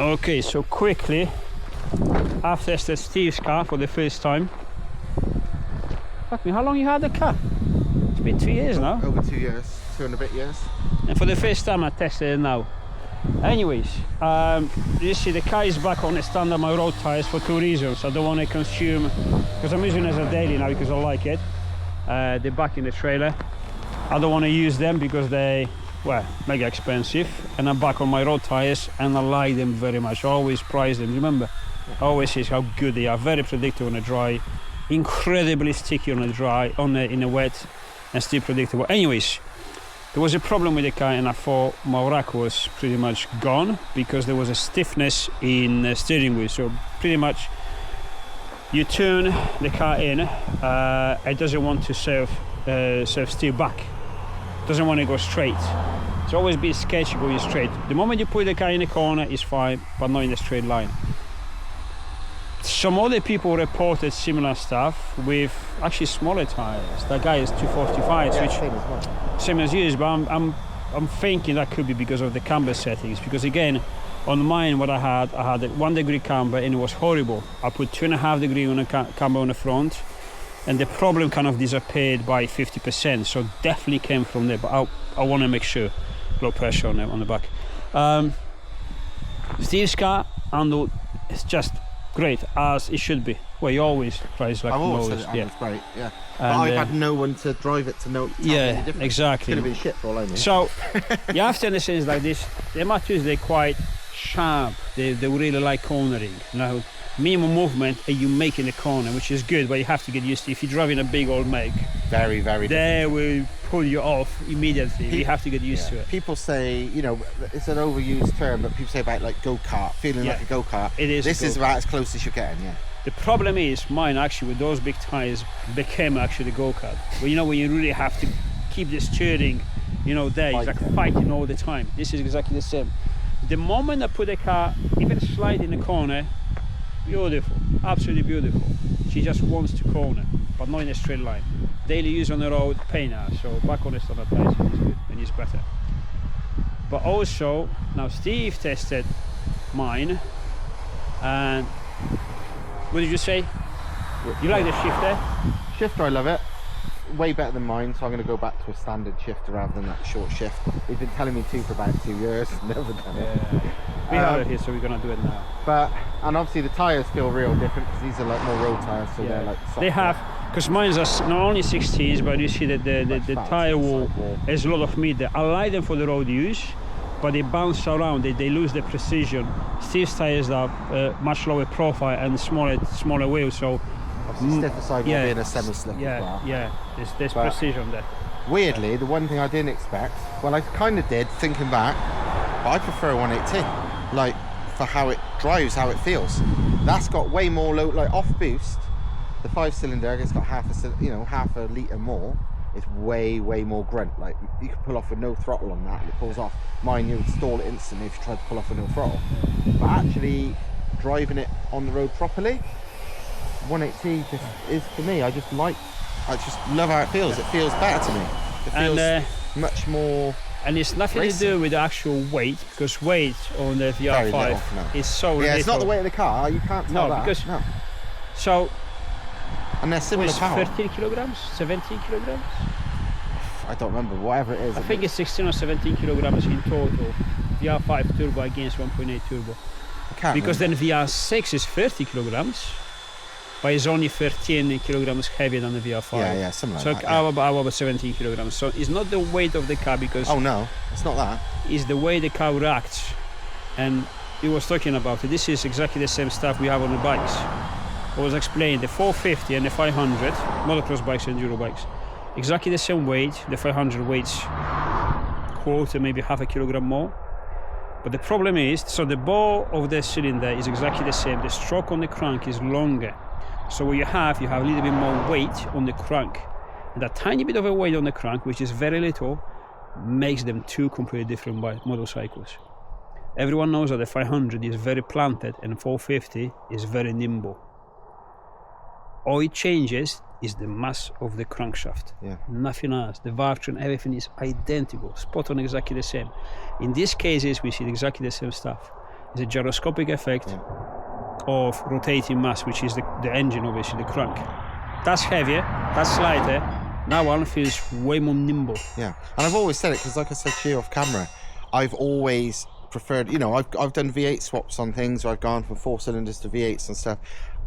Okay, so quickly, I've tested Steve's car for the first time. Fuck me, how long you had the car? It's been 2 years now. Over 2 years, 2 and a bit years. And for the first time I tested it now. Anyways, you see the car is back on the standard my road tyres for 2 reasons. I don't want to consume, because I'm using it as a daily now because I like it. They're back in the trailer. I don't want to use them because they, well, mega expensive, and I'm back on my road tyres and I like them very much. I always price them, remember? I always say how good they are, very predictable on the dry, incredibly sticky on the dry, in the wet, and still predictable. Anyways, there was a problem with the car and I thought my rack was pretty much gone because there was a stiffness in the steering wheel. So pretty much you turn the car in, it doesn't want to steer back. It doesn't want to go straight. It's always be sketchy going straight. The moment you put the car in the corner, it's fine, but not in a straight line. Some other people reported similar stuff with actually smaller tires. That guy is 245, Yeah, which same as mine. same as yours, but I'm thinking that could be because of the camber settings. Because again, on mine, what I had a 1 degree camber and it was horrible. I put 2.5 degree on a camber on the front, and the problem kind of disappeared by 50%. So definitely came from there. But I want to make sure low pressure on the back. Steve's car handle is just great as it should be. Well, you always price like I've always said lowest, it was great, yeah. But And, I've had no one to drive it to know. Tell me any difference. exactly. Could have been shit for all I knew. So you have to understand it's like this. The MR2's, they're quite sharp. They really like cornering. Now, minimum movement and you make in a corner, which is good, but you have to get used to. If you're driving a big old make, very, very they will pull you off immediately. You have to get used to it. People say, you know, it's an overused term, but people say about like go-kart, feeling like a go-kart. It is. This is about as close as you're getting, yeah. The problem is mine actually with those big tires became actually the go-kart. Well, you know, when you really have to keep the steering, you know, there, it's like fighting all the time. This is exactly the same. The moment I put the car even slide in the corner, beautiful, absolutely beautiful. She just wants to corner, but not in a straight line. Daily use on the road, pain ass. So back on the standard tires is good and it's better. But also, now Steve tested mine, and what did you say? You like the shifter? Shifter, I love it. Way better than mine, so I'm going to go back to a standard shifter rather than that short shift. He's been telling me to for about 2 years, never done it. We have it here, so we're going to do it now. And obviously the tyres feel real different because these are like more road tyres, so they're like softer. They have, because mine are not only 16s, but you see that the tyre wall has a lot of meat there. I like them for the road use, but they bounce around, they lose the precision. Steve's tyres are much lower profile and smaller wheels, so obviously stiffer side will be in a semi-slip as well. Yeah, there's precision there. Weirdly, the one thing I didn't expect, well, I kind of did thinking back, but I prefer 180, like for how it drives, how it feels. That's got way more low, like off boost. The 5-cylinder, it's got half a litre more. It's way more grunt. Like you can pull off with no throttle on that, and it pulls off. Mine, you would stall it instantly if you tried to pull off with no throttle. But actually, driving it on the road properly, 180 just is for me. I just love how it feels. It feels better to me. It feels much more. And it's nothing to do with the actual weight, because weight on the VR5 is so little. Yeah, it's not the weight of the car. You can't tell that. Because so. And they're similar power. 13 kilograms, 17 kilograms. I don't remember. Whatever it is. I think it's 16 or 17 kilograms in total. VR5 turbo against 1.8 turbo. Because then VR6 is 30 kilograms. But it's only 13 kilograms heavier than the VR5. Yeah, similar. So about 17 kilograms. So it's not the weight of the car, because oh no, it's not that. It's the way the car reacts. And he was talking about it. This is exactly the same stuff we have on the bikes. I was explaining the 450 and the 500 motocross bikes and enduro bikes, exactly the same weight. The 500 weights quarter, maybe half a kilogram more. But the problem is, so the bore of the cylinder is exactly the same. The stroke on the crank is longer. So what you have a little bit more weight on the crank. And that tiny bit of a weight on the crank, which is very little, makes them two completely different motorcycles. Everyone knows that the 500 is very planted and 450 is very nimble. All it changes is the mass of the crankshaft. Nothing else. The valve train, everything is identical, spot on, exactly the same. In these cases, we see exactly the same stuff. is a gyroscopic effect of rotating mass, which is the engine, obviously, the crank. That's heavier, that's lighter. That one feels way more nimble. Yeah, and I've always said it, because like I said to you off camera, I've always preferred, you know, I've done V8 swaps on things where I've gone from 4 cylinders to V8s and stuff.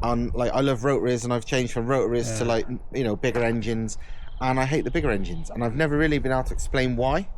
And like, I love rotaries, and I've changed from rotaries to, like, you know, bigger engines, and I hate the bigger engines, and I've never really been able to explain why.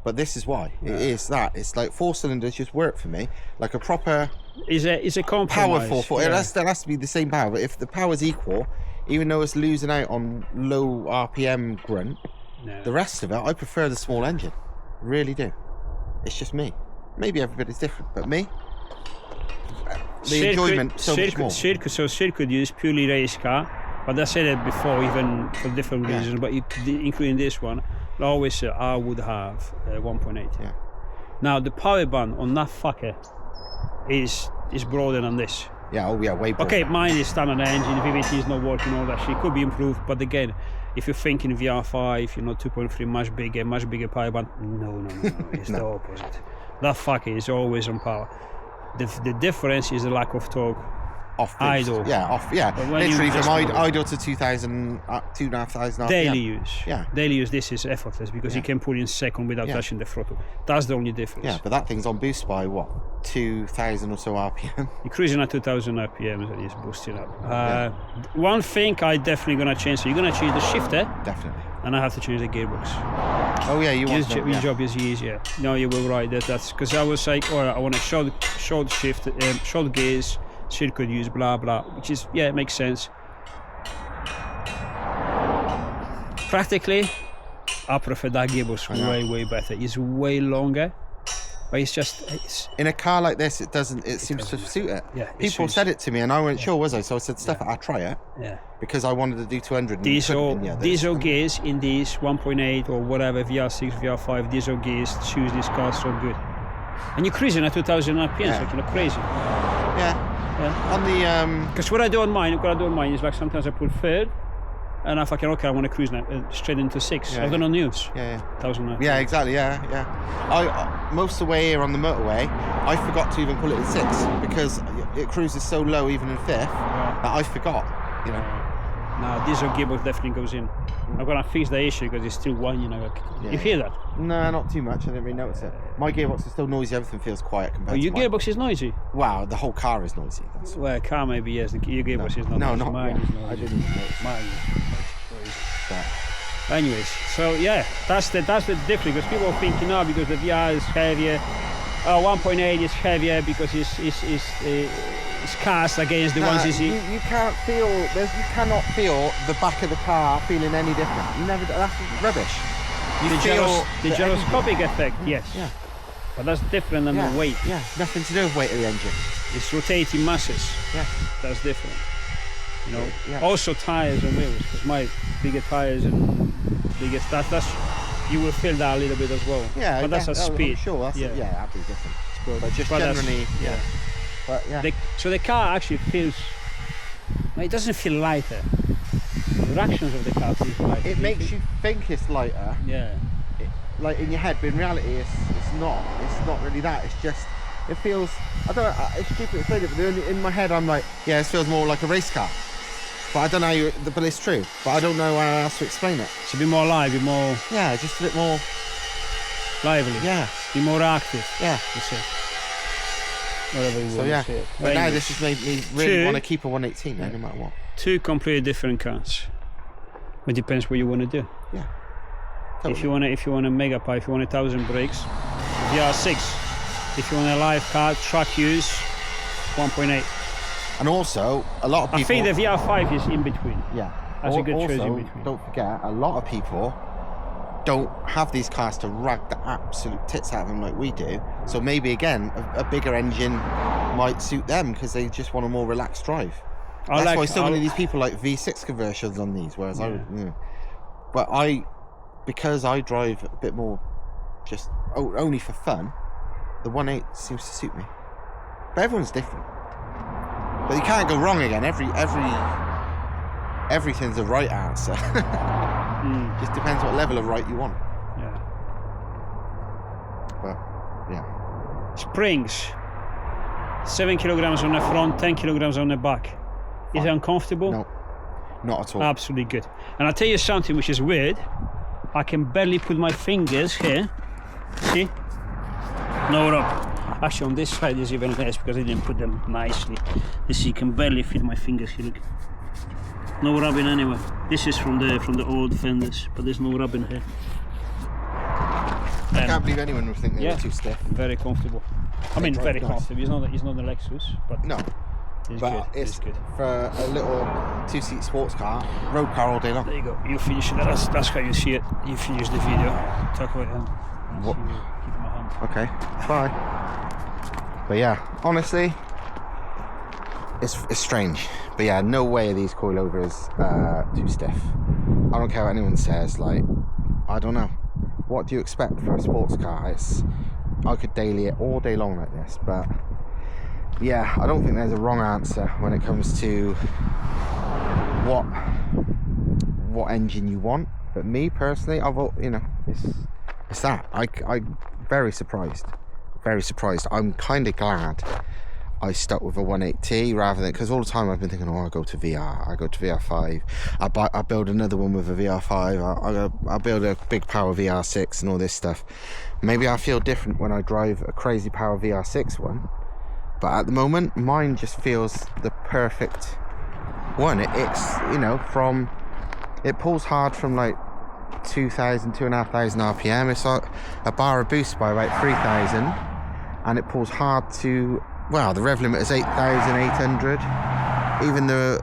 But this is why. It is that. It's like 4 cylinders just work for me. Like a proper Is a compromise. powerful. There has to be the same power. But if the power's equal, even though it's losing out on low RPM grunt, the rest of it, I prefer the small engine. Really do. It's just me. Maybe everybody's different, but me, the enjoyment so much more. Circuit use purely race car, but I said it before, even for different reasons. But including this one, I always say I would have 1.8. Yeah. Now the power band on that fucker is broader than this. Yeah, way broader. Okay, mine is standard engine, VVT is not working, all that shit could be improved, but again, if you're thinking VR5, you know, 2.3, much bigger power band, no, it's the opposite. That fucker is always on power. The difference is the lack of torque. Off boost. Idle. Literally from idle to 2,000, 2,500 RPM. Daily use. Yeah. Daily use, this is effortless, because you can pull in second without touching the throttle. That's the only difference. Yeah, but that thing's on boost by what? 2,000 or so RPM. You're cruising at 2,000 RPM, and it's boosting up. One thing I definitely gonna change. So you're gonna change the shifter. Definitely. And I have to change the gearbox. Oh yeah, your job is easier. No, you were right. That's because I was like, all right, I want a short shift, short gears, circuit use, blah blah, which is it makes sense. Practically, I prefer that gearbox way better. It's way longer, but it's in a car like this, it seems to suit it. Yeah, people said it to me, and I wasn't sure, was I? So I said, Steph, I'll try it. Yeah. Because I wanted to do 200. Diesel gears in these 1.8 or whatever VR6, VR5 diesel gears choose this car so good, and you're cruising at 2,000 RPM, so you look crazy. Yeah. On the because what I do on mine, is like sometimes I put third, and if I can, I want to cruise now straight into 6. I've done on news. 1,000 RPM. Yeah, exactly. Yeah. I most of the way here on the motorway, I forgot to even put it in 6 because it cruises so low even in 5th that I forgot. You know. No, diesel gearbox definitely goes in. I'm gonna fix the issue because it's still whining. You hear that? No, not too much. I didn't really notice it. My gearbox is still noisy. Everything feels quiet compared to your gearbox is noisy? Wow, the whole car is noisy. Well, car maybe, yes. Your gearbox is not noisy. Not mine is noisy. I didn't notice. Mine is noisy. Anyways, so that's the difference, because people are thinking, because the VR is heavier. 1.8 is heavier because it's cast against the ones you see. You cannot feel the back of the car feeling any different. That's rubbish. The gyroscopic effect, yes. Yeah. But that's different than the weight. Yeah, nothing to do with weight of the engine. It's rotating masses. Yeah. That's different. You know. Also tires and wheels, because my bigger tires and bigger stuff, you will feel that a little bit as well. Yeah, but that's a speed. I'm sure, that'd be different. But just but generally, But so the car actually feels. It doesn't feel lighter. The reactions of the car feel lighter. It makes you think it's lighter. Yeah. Like in your head, but in reality, it's not. It's not really that. It's just. It feels. I don't know. It's stupid to explain it, but in my head, I'm like, it feels more like a race car. But I don't know but it's true. But I don't know how else to explain it. It's a bit more live, a bit more... Yeah, just a bit more... lively. Yeah. Be more active. Yeah. That's it. Whatever you want to say. But now this has made me really want to keep a 118 no matter what. 2 completely different cars. It depends what you want to do. Yeah. Totally. If you want a mega pipe, if you want 1,000 brakes, VR6. If you want a live car, track use, 1.8. And also, a lot of people... I think the VR5 is in between. Yeah. That's a good choice in between. Don't forget, a lot of people don't have these cars to rag the absolute tits out of them like we do. So maybe, again, a bigger engine might suit them because they just want a more relaxed drive. That's why so many of these people like V6 conversions on these, whereas because I drive a bit more just only for fun, the 1.8 seems to suit me. But everyone's different. But you can't go wrong again. Everything's a right answer. Just depends what level of right you want. Yeah. But springs. 7 kilograms on the front, 10 kilograms on the back. Is it uncomfortable? No, not at all. Absolutely good. And I'll tell you something which is weird. I can barely put my fingers here. See? No rub. Actually, on this side is even less because I didn't put them nicely. You see, you can barely fit my fingers here. Look. No rubbing anywhere. This is from the old fenders, but there's no rubbing here. I can't believe anyone would think they were too stiff. Very comfortable. I mean, very comfortable. He's not a Lexus, but no. It's but good. It's good for a little two-seat sports car, road car all day long. There you go. You finish it. That's how you see it. You finish the video. Talk about him. What? Give him a hand. Okay. Bye. But yeah, honestly, it's strange. But yeah, no way are these coilovers too stiff. I don't care what anyone says. Like, I don't know. What do you expect for a sports car? I could daily it all day long like this, but yeah, I don't think there's a wrong answer when it comes to what engine you want. But me personally, it's that. I'm very surprised. Very surprised. I'm kind of glad I stuck with a 180T rather than, because all the time I've been thinking, oh, I go to VR, I go to vr5, I build another one with a vr5, I build a big power vr6 and all this stuff. Maybe I feel different when I drive a crazy power vr6 one, but at the moment mine just feels the perfect one. It's it pulls hard from like 2,500 RPM. It's like a bar of boost by about 3,000, and it pulls hard to, well, the rev limit is 8,800. Even the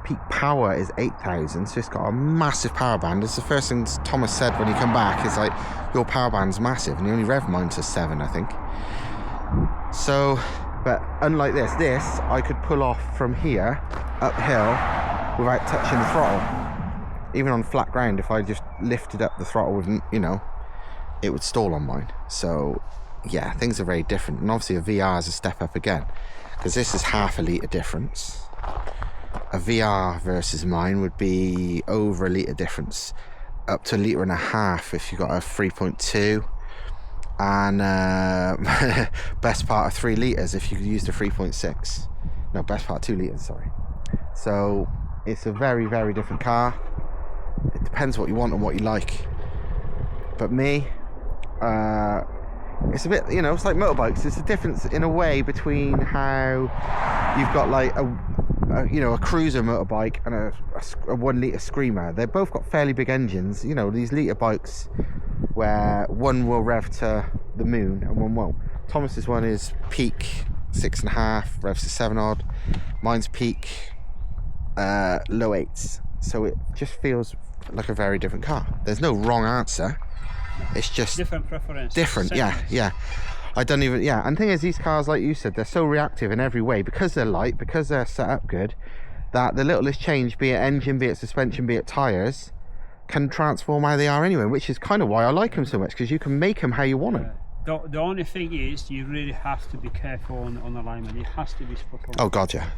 peak power is 8,000, so it's got a massive power band. It's the first thing Thomas said when he come back. It's like, your power band's massive, and he only rev mine to 7, I think. So, but unlike this I could pull off from here uphill without touching the throttle. Even on flat ground, if I just lifted up the throttle, wouldn't, it would stall on mine. So yeah, things are very different, and obviously a VR is a step up again, because this is half a litre difference. A VR versus mine would be over a litre difference, up to 1.5 litres if you've got a 3.2, and best part of 3 litres if you use the 3.6. No, best part 2 litres, sorry. So it's a very, very different car. It depends what you want and what you like. But me, it's a bit, it's like motorbikes. It's a difference in a way between how you've got like a cruiser motorbike and a 1 litre screamer. They've both got fairly big engines. These litre bikes where one will rev to the moon and one won't. Thomas's one is peak 6.5, revs to 7 odd. Mine's peak low 8s. So it just feels like a very different car. There's no wrong answer. It's just different preference. Different, yeah. I don't even, and the thing is, these cars, like you said, they're so reactive in every way, because they're light, because they're set up good, that the littlest change, be it engine, be it suspension, be it tyres, can transform how they are anyway, which is kind of why I like them so much, because you can make them how you want them. The only thing is, you really have to be careful on alignment. It has to be spot on. Oh god, yeah.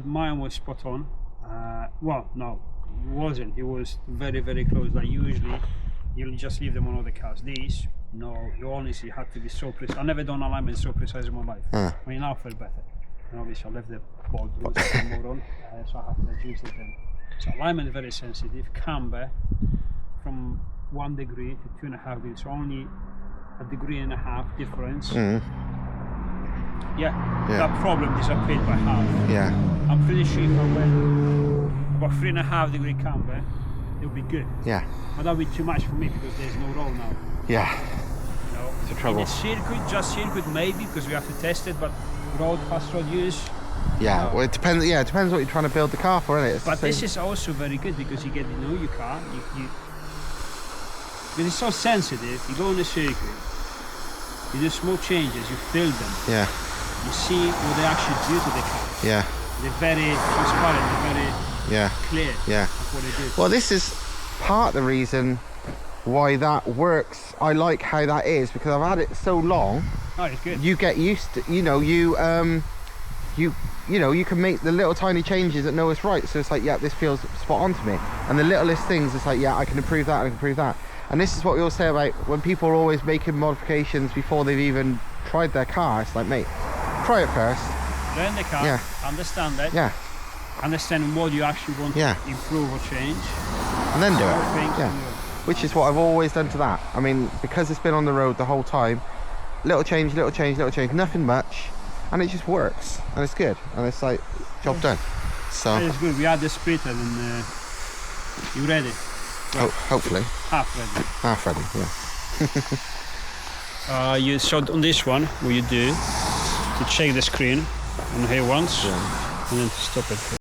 Mine was spot on. Well, no, it wasn't. It was very, very close. Like usually you'll just leave them on other cars. These, no, you honestly have to be so precise. I've never done alignment so precise in my life. I mean, now I feel better. And obviously I left the bolt rules more on, so I have to adjust it then. So alignment is very sensitive. Camber from 1 degree to 2.5 degrees, so only 1.5 degrees difference. Yeah, that problem disappeared by half. Yeah. I'm pretty sure if I went about 3.5 degree camber, it would be good. Yeah. But that would be too much for me because there's no roll now. Yeah. It's the trouble. In a circuit, just circuit maybe, because we have to test it, but road, fast road use. Yeah, no. well it depends. Yeah, it depends what you're trying to build the car for, isn't it? But this is also very good because you get to know your car. Because it's so sensitive. You go on a circuit, you do small changes, you feel them. Yeah. You see what they actually do to the car. Yeah. They're very transparent, they're very clear. Yeah. Of what they do. Well, this is part of the reason why that works. I like how that is because I've had it so long. Oh, it's good. You get used to, you can make the little tiny changes that know it's right. So it's like, yeah, this feels spot on to me. And the littlest things, it's like, yeah, I can improve that, I can improve that. And this is what we all say about when people are always making modifications before they've even tried their car. It's like, mate, try it first. Learn the car, Yeah. understand it, Yeah. understand what you actually want Yeah. to improve or change. And then do More it. things Yeah. to do. Which is what I've always done to that. I mean, because it's been on the road the whole time, little change, little change, little change, nothing much, and it just works, and it's good, and it's like, job done. So, It's good, we had the splitter and you ready? hopefully, Half ready. half ready, yeah. You showed on this one what you do to check the screen on here once and then to stop it.